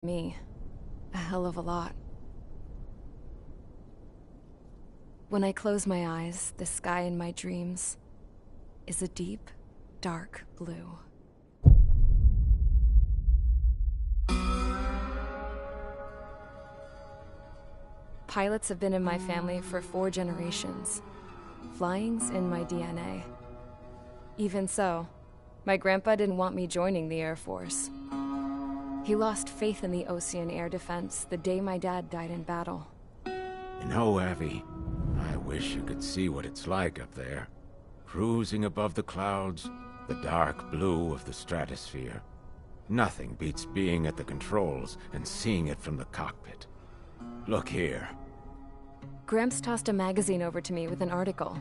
Me. A hell of a lot. When I close my eyes, the sky in my dreams is a deep, dark blue. Pilots have been in my family for 4 generations. Flying's in my DNA. Even so, my grandpa didn't want me joining the Air Force. He lost faith in the Osean Air Defense the day my dad died in battle. You know, Abby, I wish you could see what it's like up there. Cruising above the clouds, the dark blue of the stratosphere. Nothing beats being at the controls and seeing it from the cockpit. Look here. Gramps tossed a magazine over to me with an article.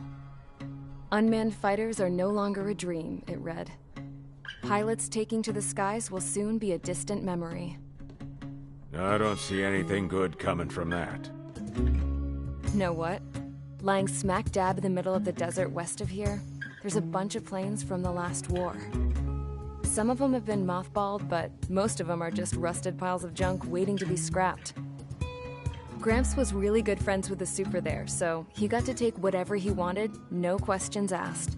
Unmanned fighters are no longer a dream, it read. Pilots taking to the skies will soon be a distant memory. I don't see anything good coming from that. Know what? Lying smack dab in the middle of the desert west of here, there's a bunch of planes from the last war. Some of them have been mothballed, but most of them are just rusted piles of junk waiting to be scrapped. Gramps was really good friends with the super there, so he got to take whatever he wanted, no questions asked.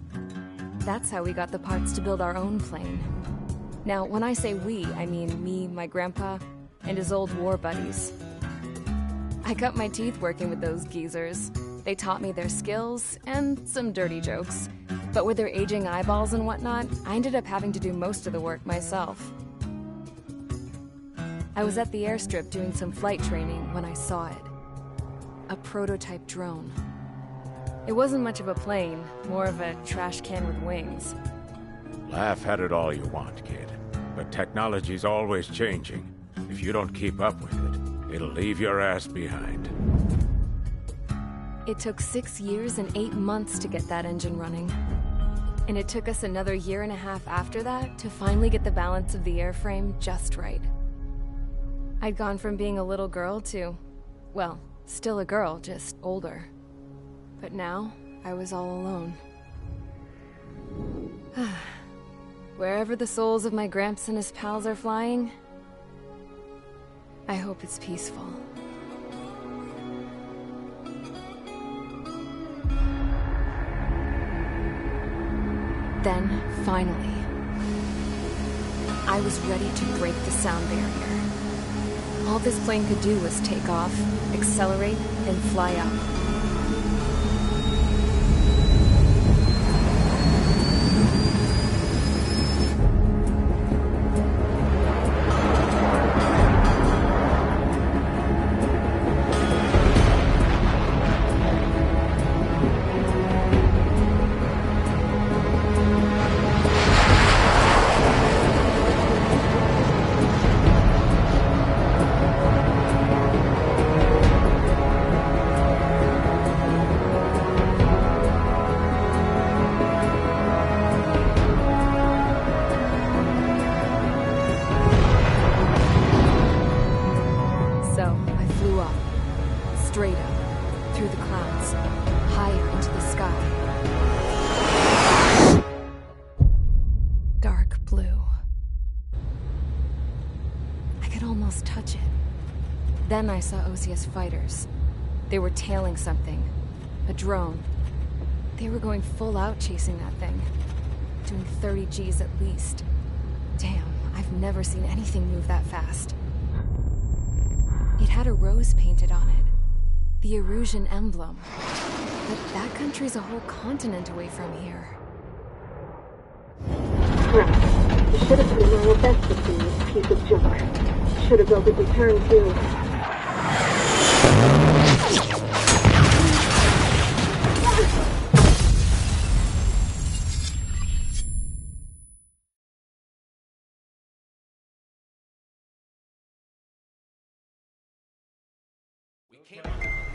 That's how we got the parts to build our own plane. Now, when I say we, I mean me, my grandpa, and his old war buddies. I cut my teeth working with those geezers. They taught me their skills, and some dirty jokes. But with their aging eyeballs and whatnot, I ended up having to do most of the work myself. I was at the airstrip doing some flight training when I saw it. A prototype drone. It wasn't much of a plane, more of a trash can with wings. Laugh at it all you want, kid. But technology's always changing. If you don't keep up with it, it'll leave your ass behind. It took 6 years and 8 months to get that engine running. And it took us another 1.5 years after that to finally get the balance of the airframe just right. I'd gone from being a little girl to, well, still a girl, just older. But now, I was all alone. Wherever the souls of my Gramps and his pals are flying, I hope it's peaceful. Then, finally, I was ready to break the sound barrier. All this plane could do was take off, accelerate, and fly up. Straight up, through the clouds, higher into the sky. Dark blue. I could almost touch it. Then I saw Osius fighters. They were tailing something. A drone. They were going full out chasing that thing. Doing 30 Gs at least. Damn, I've never seen anything move that fast. It had a rose painted on it. The Erusian emblem. But that country's a whole continent away from here. Right. You should have put in your best to see this piece of junk. Should have built a return too.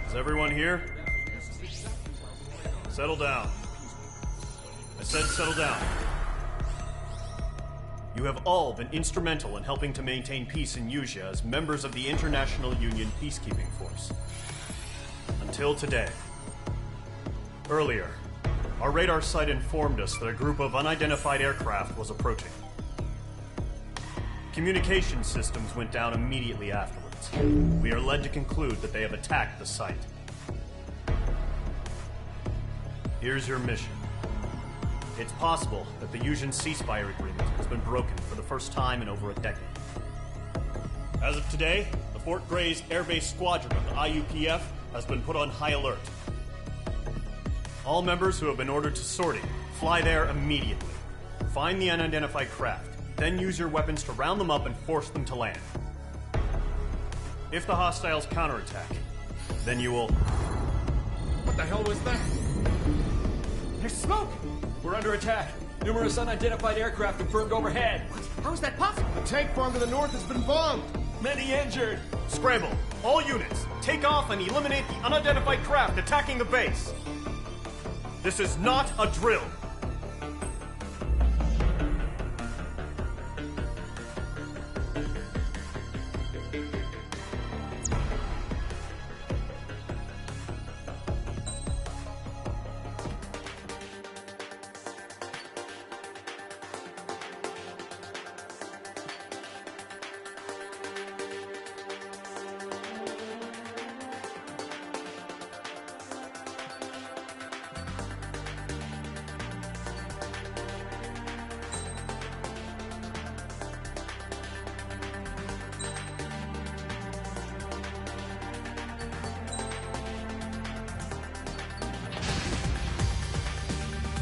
Is everyone here? Settle down. I said settle down. You have all been instrumental in helping to maintain peace in Usea as members of the International Union Peacekeeping Force. Until today. Earlier, our radar site informed us that a group of unidentified aircraft was approaching. Communication systems went down immediately afterwards. We are led to conclude that they have attacked the site. Here's your mission. It's possible that the Yuuzhan ceasefire agreement has been broken for the first time in over a decade. As of today, the Fort Grays Air Base Squadron of the IUPF has been put on high alert. All members who have been ordered to sortie, fly there immediately. Find the unidentified craft, then use your weapons to round them up and force them to land. If the hostiles counterattack, then you will... What the hell was that? There's smoke! We're under attack. Numerous unidentified aircraft confirmed overhead. What? How is that possible? A tank farm to the north has been bombed. Many injured. Scramble! All units, take off and eliminate the unidentified craft attacking the base. This is not a drill.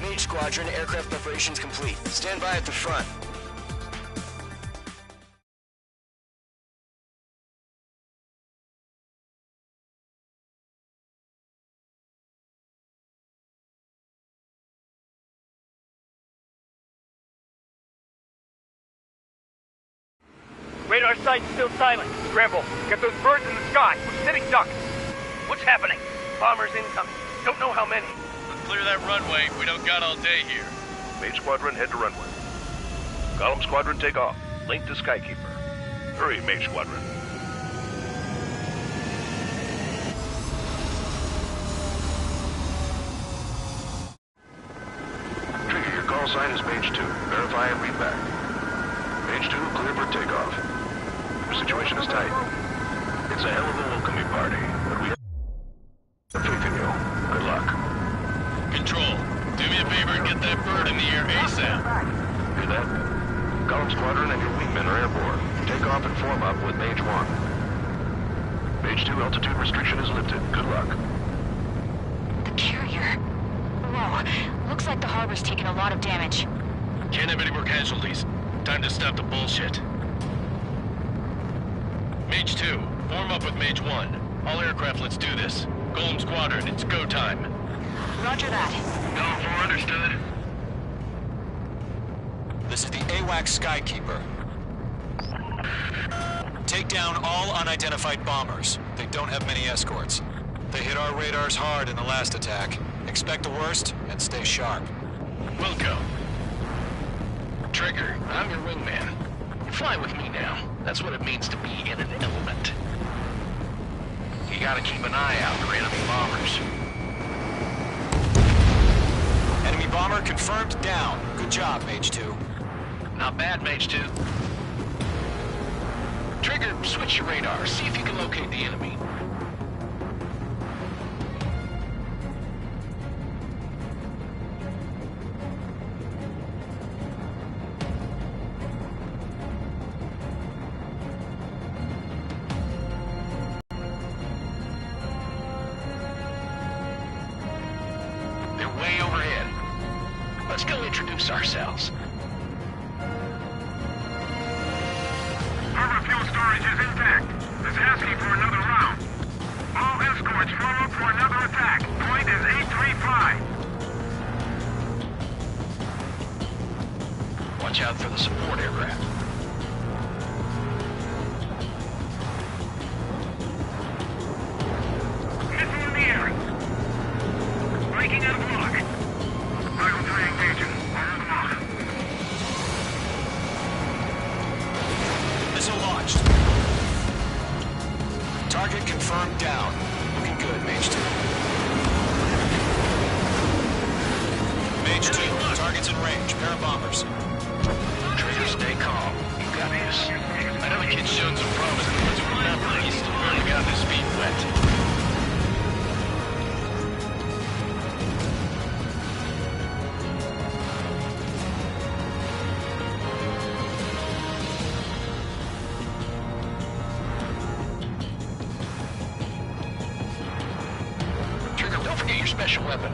Mage Squadron, aircraft preparations complete. Stand by at the front. Radar site's still silent. Scramble. Get those birds in the sky. We're sitting ducks. What's happening? Bombers incoming. Don't know how many. Clear that runway. We don't got all day here. Mage Squadron, head to runway. Golem Squadron, take off. Link to Skykeeper. Hurry, Mage Squadron. Trigger, your call sign is Mage 2. Verify and read back. Mage 2, clear for takeoff. The situation is tight. It's a hell of a welcoming party, but we have faith in you. Good luck. Control, do me a favor and get that bird in the air ASAP. Hear that? Golem Squadron and your wingmen are airborne. Take off and form up with Mage 1. Mage 2, altitude restriction is lifted. Good luck. The carrier. Whoa. Looks like the harbor's taken a lot of damage. Can't have any more casualties. Time to stop the bullshit. Mage 2, form up with Mage 1. All aircraft, let's do this. Golem Squadron, it's go time. Roger that. Go 4, understood. This is the AWAC Skykeeper. Take down all unidentified bombers. They don't have many escorts. They hit our radars hard in the last attack. Expect the worst and stay sharp. Wilco. Trigger, I'm your wingman. Fly with me now. That's what it means to be in an element. You gotta keep an eye out for enemy bombers. Enemy bomber confirmed down. Good job, Mage 2. Not bad, Mage 2. Trigger, switch your radar. See if you can locate the enemy. They're way overhead. Let's go introduce ourselves. Harbor fuel storage is intact. It's asking for another round. All escorts form up for another attack. Point is 835. Watch out for the support aircraft. Missile in the air. Breaking out of lock. Rifle 3 engaging. On the mark. Missile launched. Target confirmed down. Looking good, Mage 2. Mage 2, target's in range. Pair of bombers. Trigger, stay calm. got this. I know the kid's shown some promise, but let's remember, he's still barely got his feet wet. Trigger, don't forget your special weapon.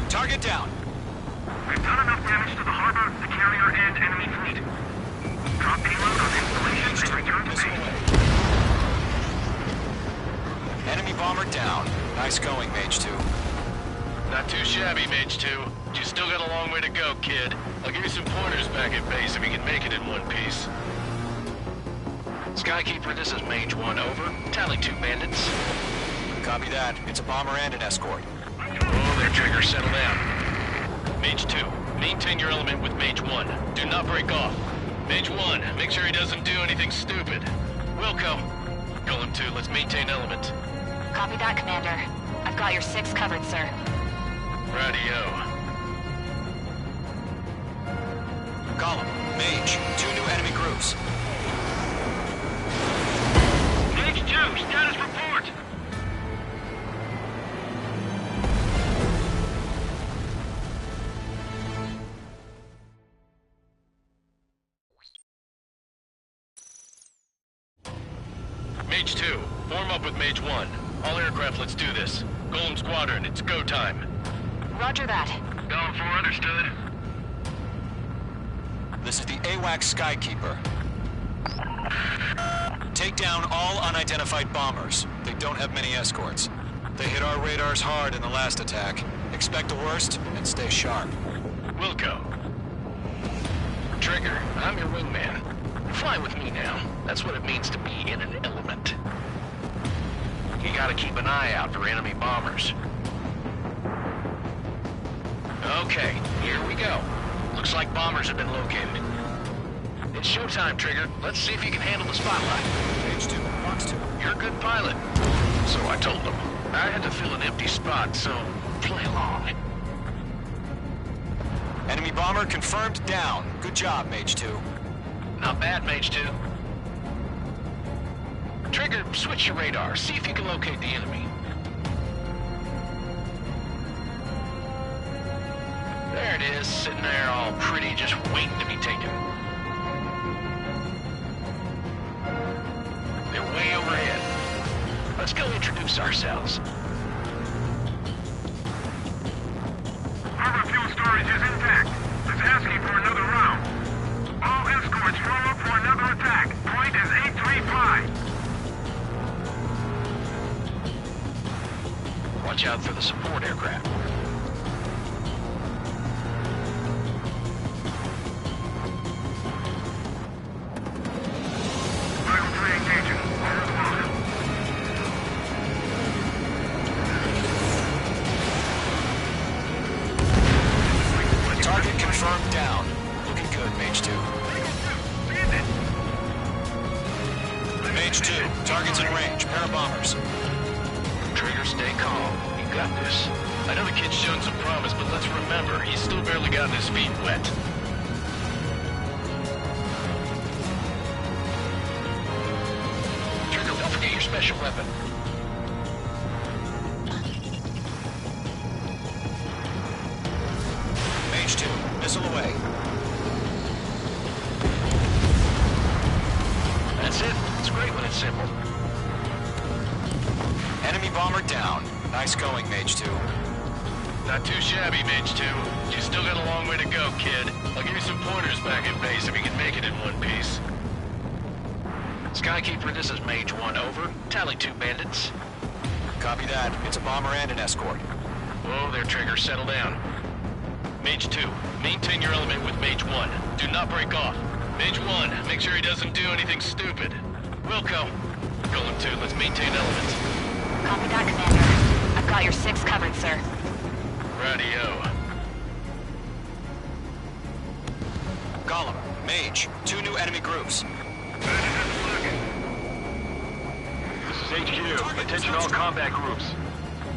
Target down. We've done enough damage to the harbor, the carrier, and enemy fleet. Drop payload on installations and return to base. Enemy bomber down. Nice going, Mage 2. Not too shabby, Mage 2. But you still got a long way to go, kid. I'll give you some pointers back at base if you can make it in one piece. Skykeeper, this is Mage 1, over. Tally 2 bandits. Copy that. It's a bomber and an escort. Oh, there, Trigger, settle down. Mage 2, maintain your element with Mage 1. Do not break off. Mage 1, make sure he doesn't do anything stupid. Wilco, Golem 2, let's maintain element. Copy that, Commander. I've got your 6 covered, sir. Radio. Column, Mage, 2 new enemy groups. Mage 2, status report! Mage 2, form up with Mage 1. All aircraft, let's do this. Golem Squadron, it's go time. Roger that. Going for understood. This is the AWAC Skykeeper. Take down all unidentified bombers. They don't have many escorts. They hit our radars hard in the last attack. Expect the worst and stay sharp. Wilco. Trigger, I'm your wingman. Fly with me now. That's what it means to be in an element. You gotta keep an eye out for enemy bombers. Okay, here we go. Looks like bombers have been located. It's showtime, Trigger. Let's see if you can handle the spotlight. Mage 2, Fox 2. You're a good pilot. So I told them. I had to fill an empty spot, so play along. Enemy bomber confirmed down. Good job, Mage 2. Not bad, Mage 2. Trigger, switch your radar. See if you can locate the enemy. There it is, sitting there all pretty, just waiting to be taken. They're way overhead. Let's go introduce ourselves. Harbor fuel storage is intact. It's asking for another round. All escorts roll up for another attack. Point is 835. Watch out for the support aircraft. Vital 3 engaging. Over the line. Target confirmed down. Looking good, Mage 2. Mage 2, target's in range. Pair of bombers. Trigger, stay calm. You got this. I know the kid's shown some promise, but let's remember, he's still barely gotten his feet wet. Trigger, don't forget your special weapon. Mage 2, missile away. That's it. It's great when it's simple. Enemy bomber down. Nice going, Mage 2. Not too shabby, Mage 2. You still got a long way to go, kid. I'll give you some pointers back at base if you can make it in one piece. Skykeeper, this is Mage 1, over. Tally 2 bandits. Copy that. It's a bomber and an escort. Whoa there, Trigger. Settle down. Mage 2, maintain your element with Mage 1. Do not break off. Mage 1, make sure he doesn't do anything stupid. Wilco. Golem 2, let's maintain element. Copy that, Commander. I've got your 6 covered, sir. Radio. Gollum, Mage, 2 new enemy groups. This is HQ. Attention all combat groups.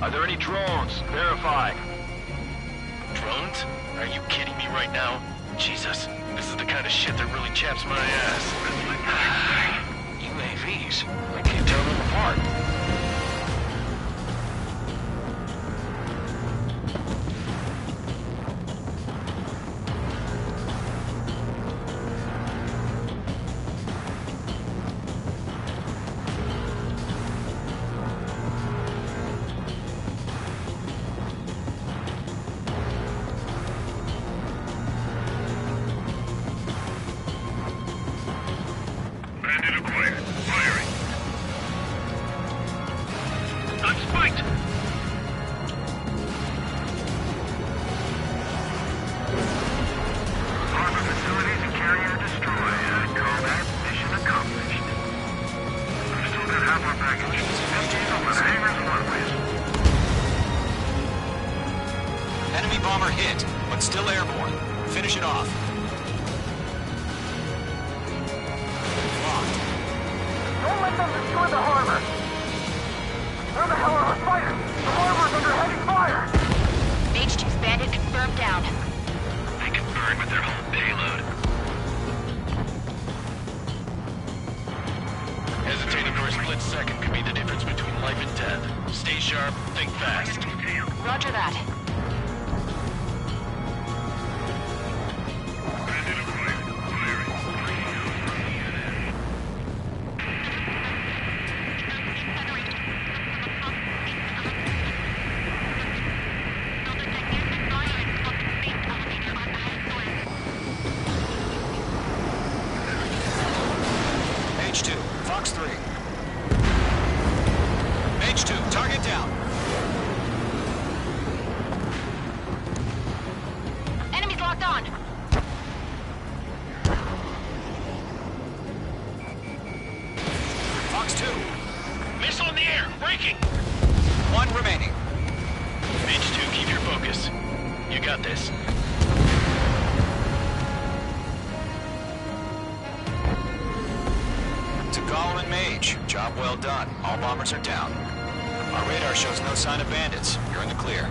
Are there any drones? Verify. Drones? Are you kidding me right now? Jesus, this is the kind of shit that really chaps my ass. UAVs? I can't tell them apart. Bandit acquired. Firing. I'm spiked! Harbor facilities and carrier destroyed. Call that mission accomplished. We've still got half our package. With hangars and runways. Enemy bomber hit, but still airborne. Finish it off. Locked. Don't let them destroy the harbor! Where the hell are our fighters? The harbor's under heavy fire! Mage 2's bandit confirmed down. They can burn with their whole payload. Hesitating for a split second could be the difference between life and death. Stay sharp, think fast. Roger that. Bandit acquired. Firing. Mage 2, Fox 3. Mage 2, target down. Enemies locked on. Fox 2, Missile in the air! Breaking! 1 remaining. Mage 2, keep your focus. You got this. To Gollum and Mage, job well done. All bombers are down. Our radar shows no sign of bandits. You're in the clear.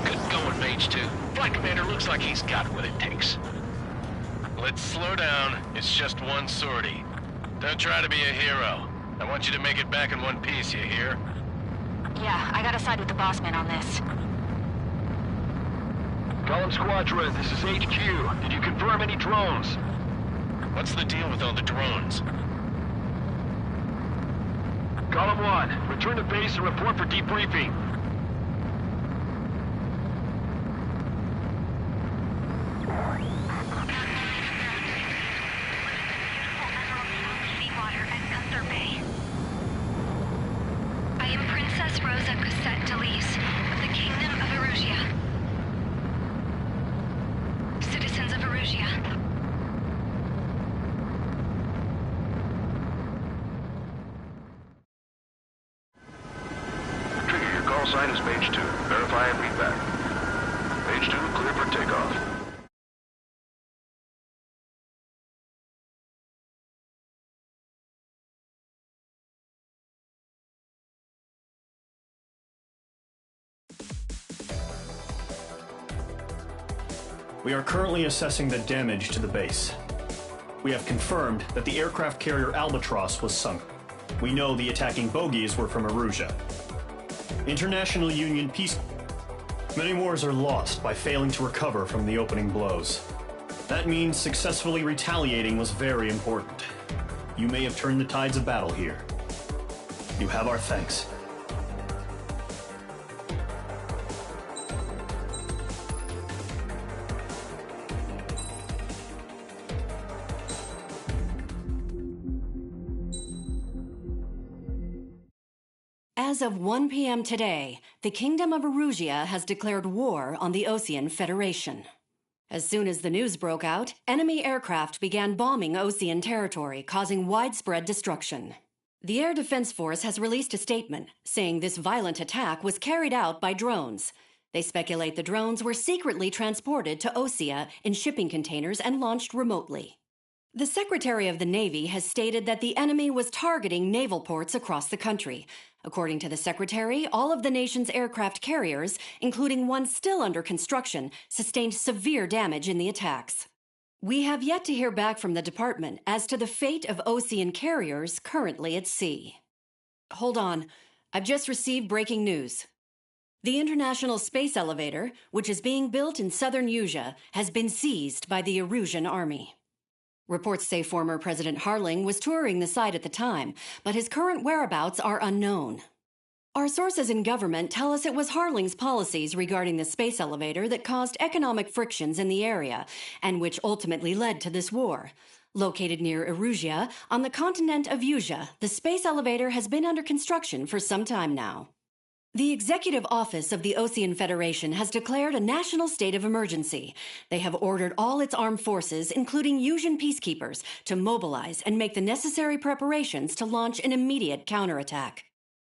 Good going, Mage 2. Flight Commander looks like he's got what it takes. Let's slow down. It's just one sortie. Don't try to be a hero. I want you to make it back in one piece, you hear? Yeah, I gotta side with the boss man on this. Gollum Squadron, this is HQ. Did you confirm any drones? What's the deal with all the drones? Gollum 1, return to base and report for debriefing. Seawater at Gunther Bay. I am Princess Rosa Cosette Delise of the Kingdom of Erusia. Citizens of Erusia. Trigger, your call sign is Mage 2. Verify and read back. Mage 2, clear for takeoff. We are currently assessing the damage to the base. We have confirmed that the aircraft carrier Albatross was sunk. We know the attacking bogies were from Erusia. International Union peace... Many wars are lost by failing to recover from the opening blows. That means successfully retaliating was very important. You may have turned the tides of battle here. You have our thanks. As of 1 p.m. today, the Kingdom of Erusia has declared war on the Osean Federation. As soon as the news broke out, enemy aircraft began bombing Osean territory, causing widespread destruction. The Air Defense Force has released a statement saying this violent attack was carried out by drones. They speculate the drones were secretly transported to Osea in shipping containers and launched remotely. The Secretary of the Navy has stated that the enemy was targeting naval ports across the country. According to the Secretary, all of the nation's aircraft carriers, including one still under construction, sustained severe damage in the attacks. We have yet to hear back from the department as to the fate of Osean carriers currently at sea. Hold on. I've just received breaking news. The International Space Elevator, which is being built in southern Usea, has been seized by the Erusian army. Reports say former President Harling was touring the site at the time, but his current whereabouts are unknown. Our sources in government tell us it was Harling's policies regarding the space elevator that caused economic frictions in the area, and which ultimately led to this war. Located near Erusea, on the continent of Usea, the space elevator has been under construction for some time now. The Executive Office of the Osean Federation has declared a national state of emergency. They have ordered all its armed forces, including Usian peacekeepers, to mobilize and make the necessary preparations to launch an immediate counterattack.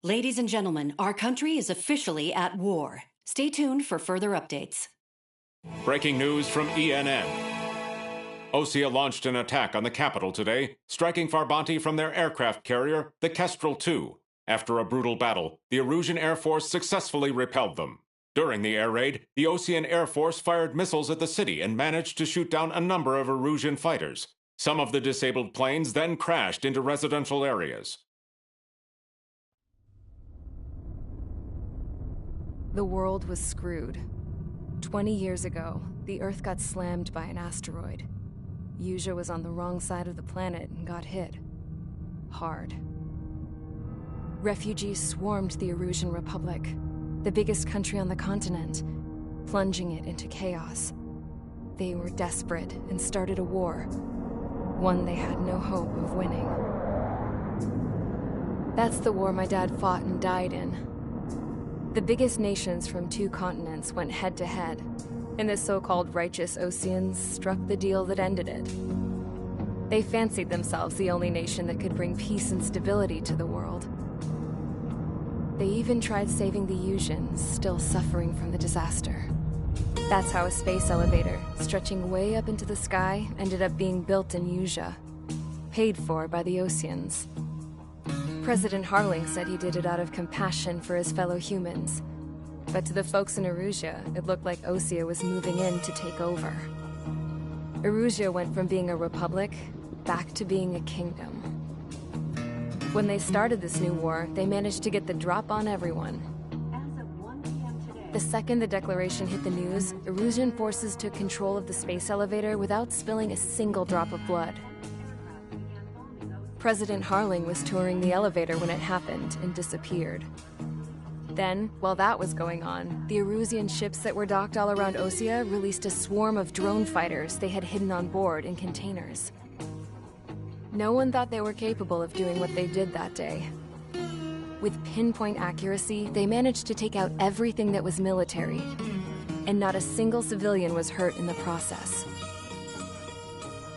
Ladies and gentlemen, our country is officially at war. Stay tuned for further updates. Breaking news from ENN. Osea launched an attack on the capital today, striking Farbanti from their aircraft carrier, the Kestrel II. After a brutal battle, the Erusian Air Force successfully repelled them. During the air raid, the Osean Air Force fired missiles at the city and managed to shoot down a number of Erusian fighters. Some of the disabled planes then crashed into residential areas. The world was screwed. 20 years ago, the Earth got slammed by an asteroid. Usea was on the wrong side of the planet and got hit. Hard. Refugees swarmed the Erusian Republic, the biggest country on the continent, plunging it into chaos. They were desperate and started a war, one they had no hope of winning. That's the war my dad fought and died in. The biggest nations from 2 continents went head-to-head, and the so-called righteous Oseans struck the deal that ended it. They fancied themselves the only nation that could bring peace and stability to the world. They even tried saving the Usians, still suffering from the disaster. That's how a space elevator, stretching way up into the sky, ended up being built in Usea, paid for by the Oseans. President Harling said he did it out of compassion for his fellow humans. But to the folks in Erusea, it looked like Osea was moving in to take over. Erusea went from being a republic back to being a kingdom. When they started this new war, they managed to get the drop on everyone. The second the declaration hit the news, Erusian forces took control of the space elevator without spilling a single drop of blood. President Harling was touring the elevator when it happened and disappeared. Then, while that was going on, the Erusian ships that were docked all around Osea released a swarm of drone fighters they had hidden on board in containers. No one thought they were capable of doing what they did that day. With pinpoint accuracy, they managed to take out everything that was military, and not a single civilian was hurt in the process.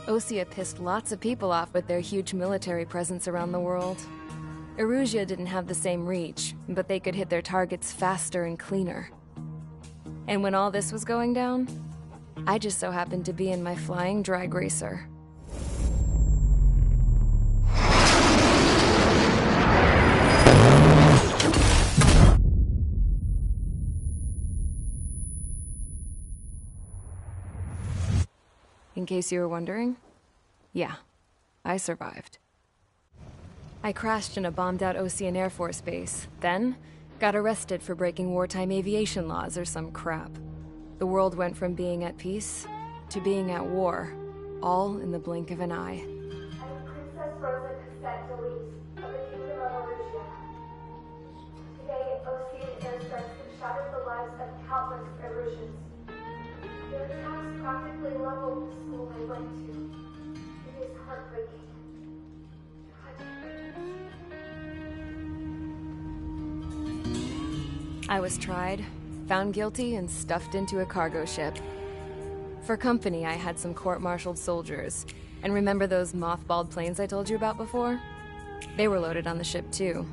Osea pissed lots of people off with their huge military presence around the world. Erusea didn't have the same reach, but they could hit their targets faster and cleaner. And when all this was going down, I just so happened to be in my flying drag racer. In case you were wondering, yeah, I survived. I crashed in a bombed-out Osean Air Force base, then got arrested for breaking wartime aviation laws or some crap. The world went from being at peace to being at war, all in the blink of an eye. I'm Princess Rosa Cassette Delise of the Kingdom of Erusea. Today, Osean airstrikes have shattered the lives of countless Erusians. Their attacks practically leveled the school I went to. It is heartbreaking. I was tried, found guilty, and stuffed into a cargo ship. For company, I had some court-martialed soldiers. And remember those mothballed planes I told you about before? They were loaded on the ship, too.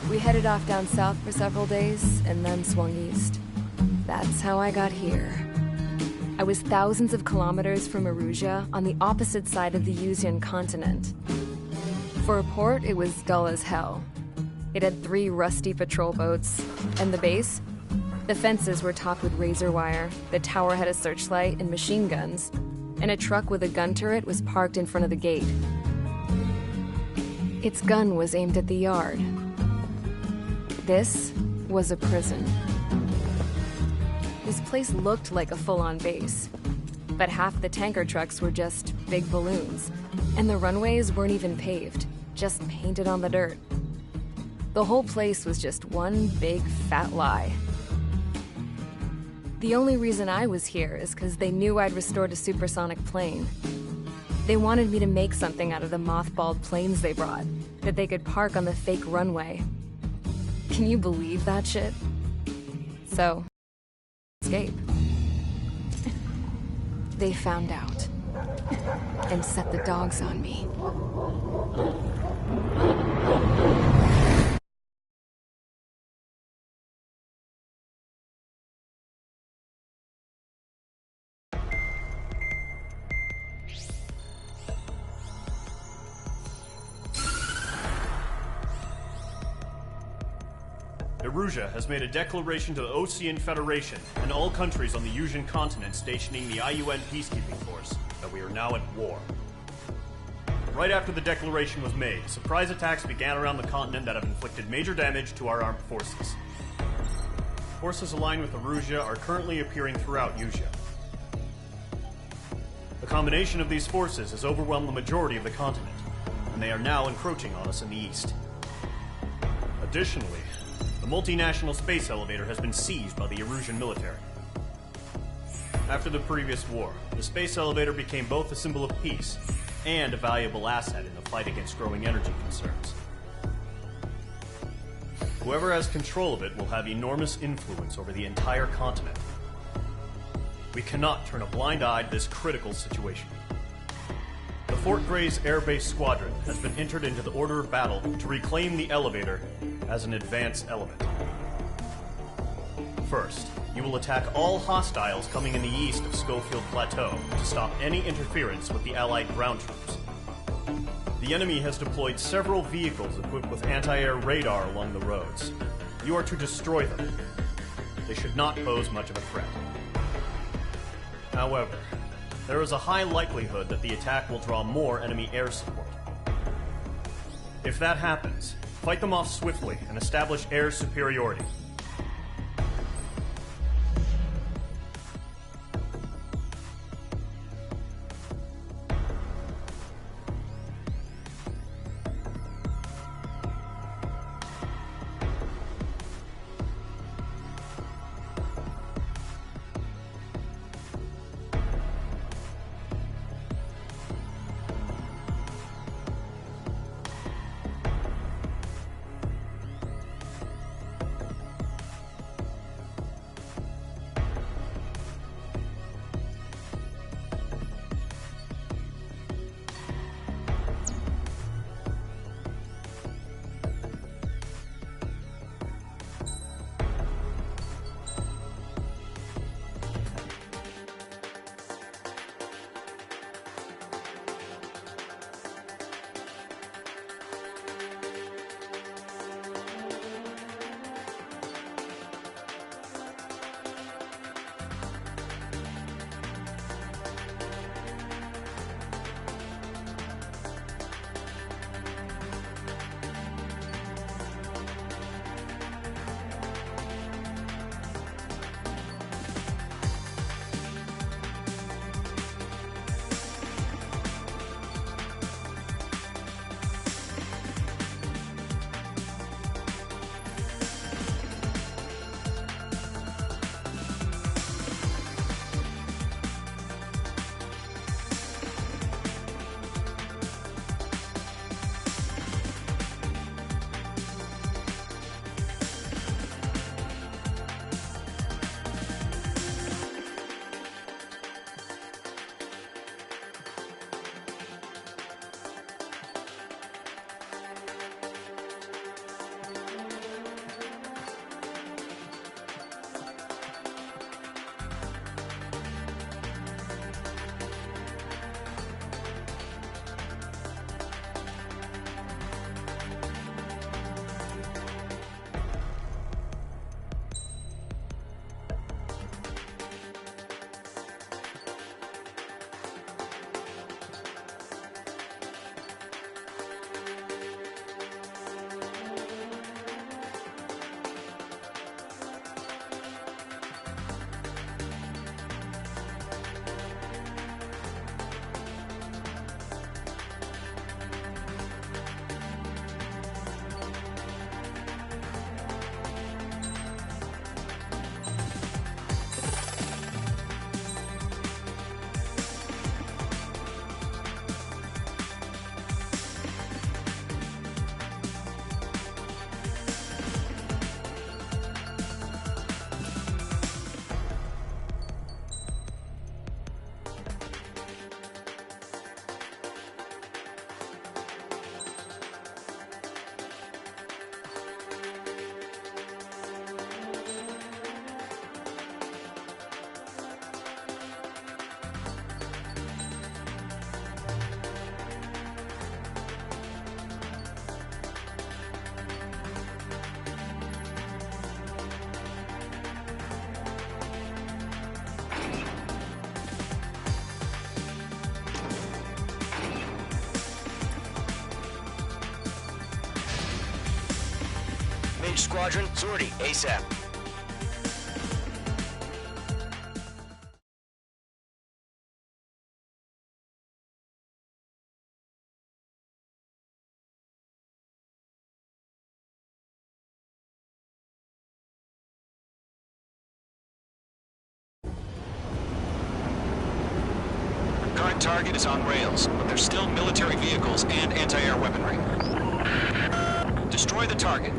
We headed off down south for several days, and then swung east. That's how I got here. I was thousands of kilometers from Erusia, on the opposite side of the Yuzian continent. For a port, it was dull as hell. It had 3 rusty patrol boats, and the base? The fences were topped with razor wire, the tower had a searchlight and machine guns, and a truck with a gun turret was parked in front of the gate. Its gun was aimed at the yard. This was a prison. This place looked like a full-on base, but half the tanker trucks were just big balloons, and the runways weren't even paved, just painted on the dirt. The whole place was just one big fat lie. The only reason I was here is because they knew I'd restored a supersonic plane. They wanted me to make something out of the mothballed planes they brought, that they could park on the fake runway. Can you believe that shit? So, escape. They found out, and set the dogs on me. Erusia has made a declaration to the Osean Federation and all countries on the Yuzian continent stationing the IUN peacekeeping force that we are now at war. Right after the declaration was made, surprise attacks began around the continent that have inflicted major damage to our armed forces. Forces aligned with Erusia are currently appearing throughout Yusia. The combination of these forces has overwhelmed the majority of the continent, and they are now encroaching on us in the east. Additionally, the multinational space elevator has been seized by the Erusian military. After the previous war, the space elevator became both a symbol of peace and a valuable asset in the fight against growing energy concerns. Whoever has control of it will have enormous influence over the entire continent. We cannot turn a blind eye to this critical situation. The Fort Gray's Air Base Squadron has been entered into the order of battle to reclaim the elevator as an advance element. First, you will attack all hostiles coming in the east of Schofield Plateau to stop any interference with the Allied ground troops. The enemy has deployed several vehicles equipped with anti-air radar along the roads. You are to destroy them. They should not pose much of a threat. However, there is a high likelihood that the attack will draw more enemy air support. If that happens, fight them off swiftly and establish air superiority. Each squadron, sortie, ASAP. Current target is on rails, but there's still military vehicles and anti-air weaponry. Destroy the target.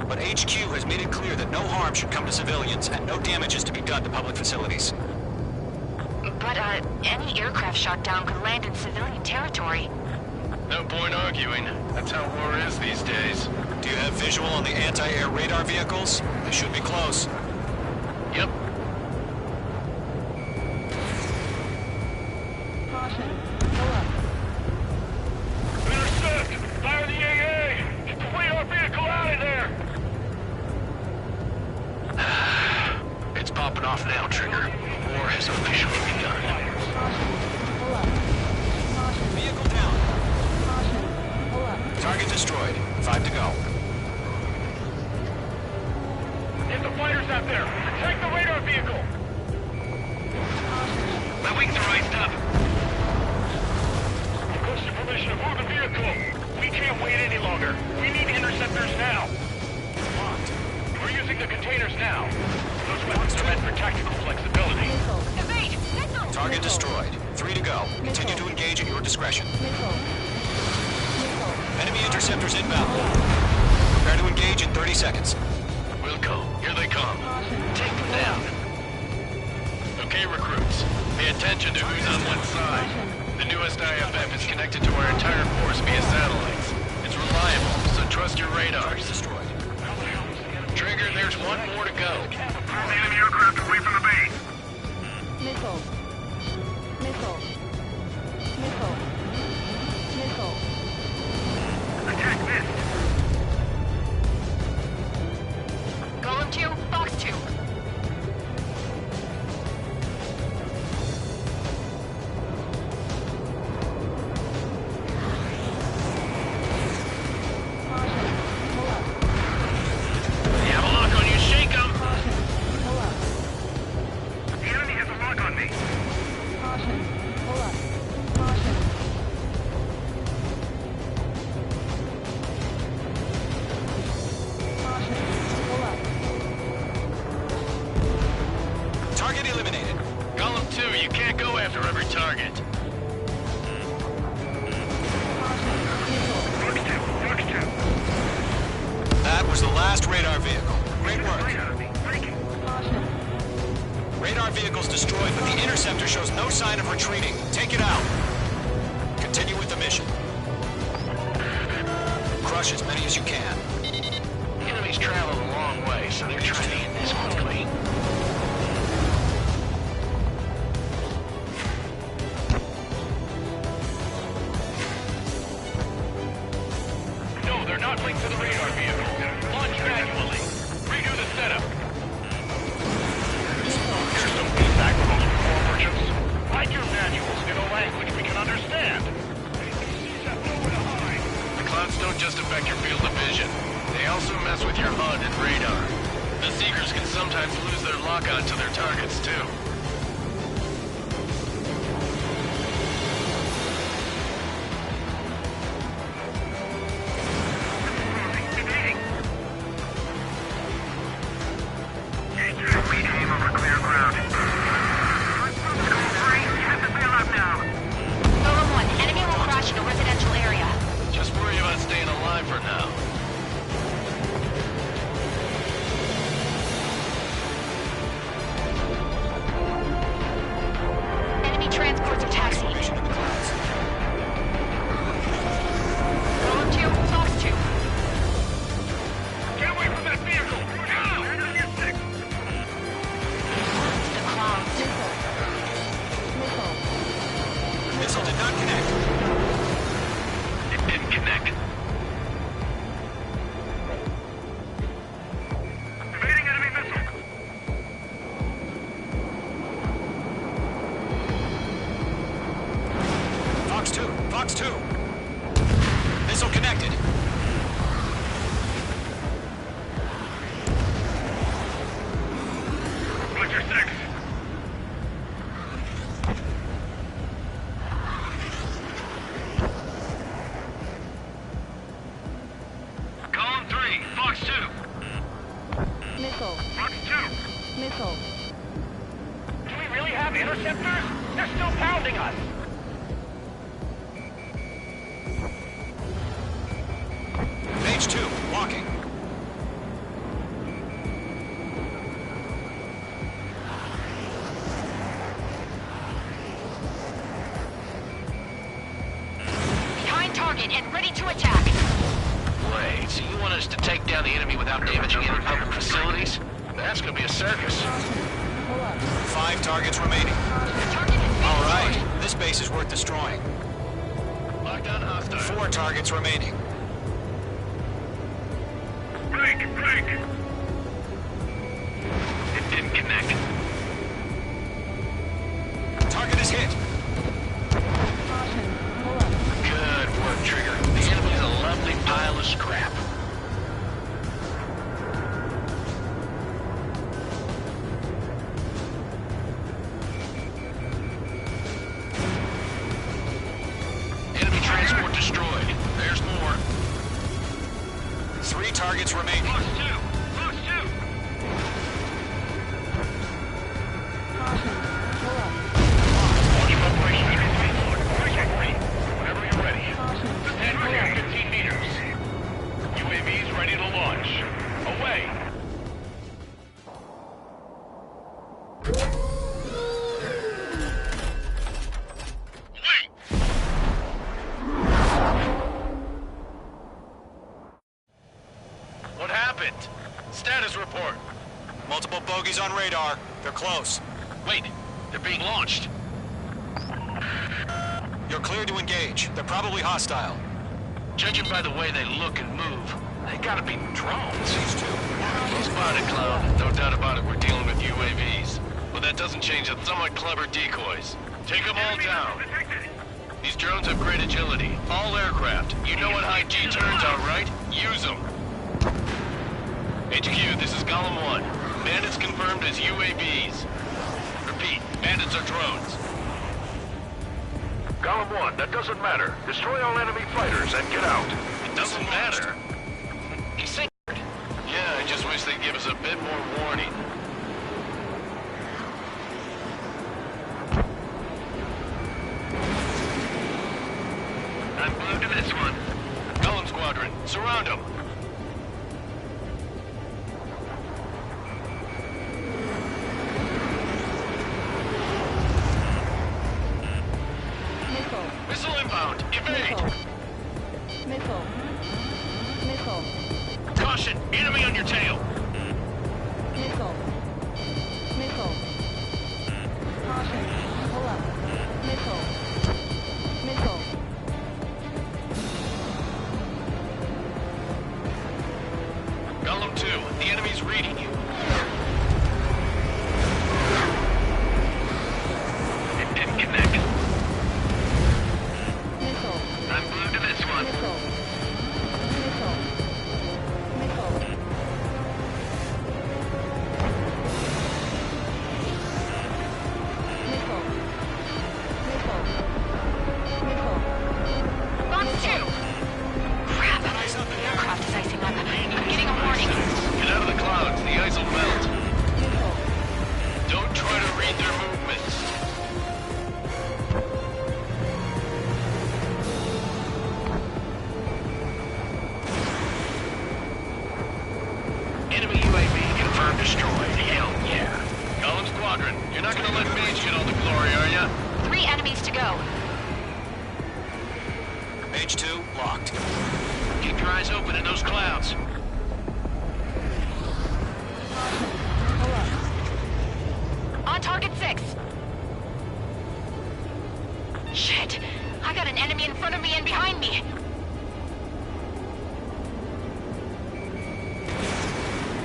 But HQ has made it clear that no harm should come to civilians and no damage is to be done to public facilities. But, any aircraft shot down could land in civilian territory. No point arguing. That's how war is these days. Do you have visual on the anti-air radar vehicles? They should be close. Yep. Intercept! Fire the AA! Get the radar vehicle out of there! It's popping off now, Trigger. War has officially begun. Vehicle down. Target destroyed. 5 to go. Get the fighters out there! Protect the radar vehicle! My wings are iced up. Requesting permission to move the vehicle! We can't wait any longer. We need interceptors now! We're using the containers now. Those weapons are meant for tactical flexibility. Evade! Target destroyed. 3 to go. Continue to engage at your discretion. Enemy interceptors inbound. Prepare to engage in 30 seconds. Wilco, here they come. Take them down. Okay, recruits. Pay attention to who's on what side. The newest IFF is connected to our entire force via satellites. It's reliable, so trust your radars. Destroyed. Trigger, there's one more to go. Pull the enemy aircraft away from the base. Missile. Missile. Missile. Missile. Attack missed. Golem 2, Fox 2. You have a lock on you, shake 'em! The enemy has a lock on me. Caution. Pull up. Caution. Caution. Pull up. Target eliminated. Golem 2, you can't go after every target. Fox 2. That was the last radar vehicle. Great work. Radar vehicle's destroyed, but the interceptor shows no sign of retreating. Take it out. Continue with the mission. Crush as many as you can. Enemies traveled a long way, so they're trying to get this one clean. No, they're not linked to the radar vehicle. Launch manually. Redo the setup. Here's some feedback from those patrol merchants. Write your manuals in a language we can understand. The clouds don't just affect your field of vision. They also mess with your HUD and radar. The Seekers can sometimes lose their lock-on to their targets, too. Lead aim over clear ground. School 3, get the bill up now. Golem 1, enemy will crash in a residential area. Just worry about staying alive for now. Enemy transports are taxiing. Golem 2, Fox 2. Get away from that vehicle! Now! The clouds. Missile did not connect. It didn't connect. Evading enemy missile. Fox 2. Fox 2. Missile connected. surrounding us. Mage 2, walking. Behind target and ready to attack. Wait, so you want us to take down the enemy without damaging any public facilities? That's gonna be a circus. 5 targets remaining. All right, this base is worth destroying. Lockdown hostile. 4 targets remaining. Break! It didn't connect. Target is hit. Good work, Trigger. The enemy's a lovely pile of scrap. Enemy transport destroyed. There's more. 3 targets remaining. Close two! Launch preparation complete. Whenever you're ready. Stand clear 15 meters. UAVs ready to launch. Away! What happened? Status report. Multiple bogeys on radar. They're close. Wait, they're being launched. You're cleared to engage. They're probably hostile. Judging by the way they look and move, they gotta be drones. These two. Well spotted, Cloud. No doubt about it, we're dealing with UAVs. But that doesn't change the somewhat clever decoys. Take them all down. These drones have great agility. All aircraft. You know what high G turns are, right? Use them. HQ, this is Golem 1. Bandits confirmed as UAVs. Repeat, bandits are drones. Golem 1, that doesn't matter. Destroy all enemy fighters and get out. It doesn't matter. He's saying... Yeah, I just wish they'd give us a bit more warning. I'm glued to this one. Golem Squadron, surround them. Missile inbound! Evade! Missile. Caution! Enemy on your tail! Missile. Caution. Pull up. Missile. Golem 2, the enemy's reading you. It didn't connect. I'm glued to this one. Box 2! Crap! The aircraft is icing up. I'm getting a warning. Get out of the clouds. The ice will melt. Don't try to read their movements. Enemy UAV confirmed destroyed. Hell yeah. Golem Squadron, you're not gonna let Mage get all the glory, are ya? 3 enemies to go. Mage 2, locked. Keep your eyes open in those clouds. On target 6. Shit! I got an enemy in front of me and behind me.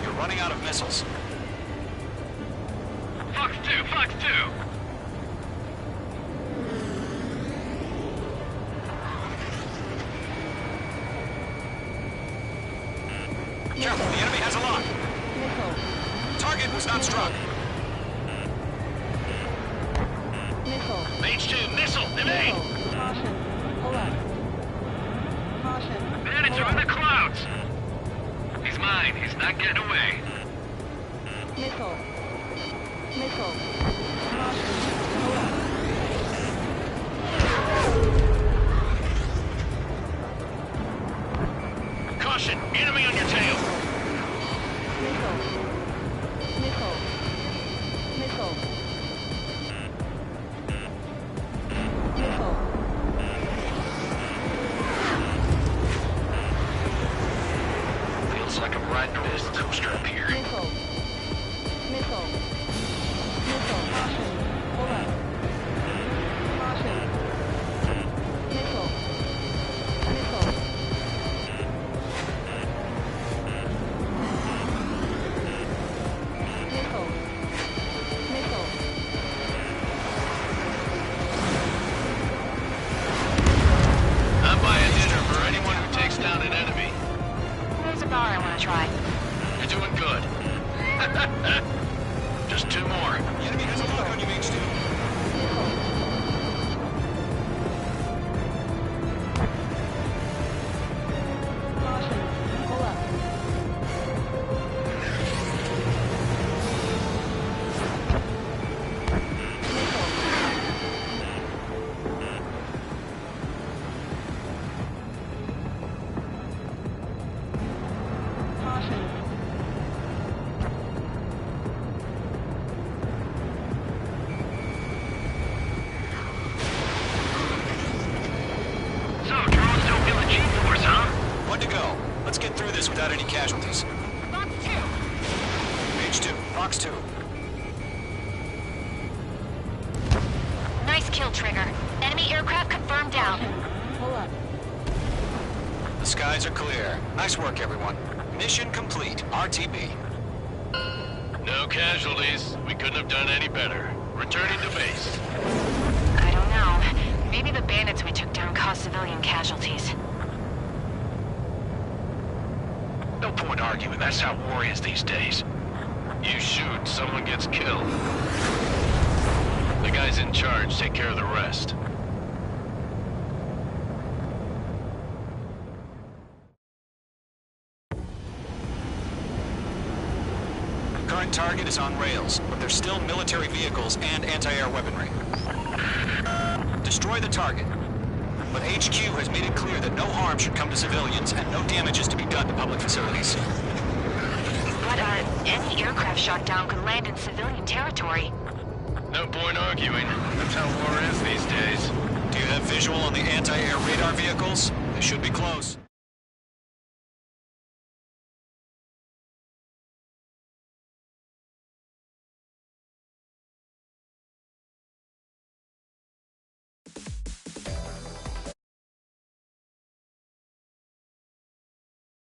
You're running out of missiles. Fox 2! Careful, the enemy has a lock. Target was not struck. Mage 2, missile, evade! Caution. Pull up. Caution. Bandits are in the clouds! He's mine, he's not getting away. Missile. Caution. Pull up. go. Let's get through this without any casualties. Fox 2. Mage 2, Fox 2. Nice kill, Trigger. Enemy aircraft confirmed down. Pull up. The skies are clear. Nice work, everyone. Mission complete. RTB. No casualties. We couldn't have done any better. Returning to base. I don't know. Maybe the bandits we took down caused civilian casualties. No point arguing. That's how war is these days. You shoot, someone gets killed. The guys in charge take care of the rest. Current target is on rails, but there's still military vehicles and anti-air weaponry. Destroy the target. But HQ has made it clear that no harm should come to civilians and no damage is to be done to public facilities. But, any aircraft shot down could land in civilian territory. No point arguing. That's how war is these days. Do you have visual on the anti-air radar vehicles? They should be close.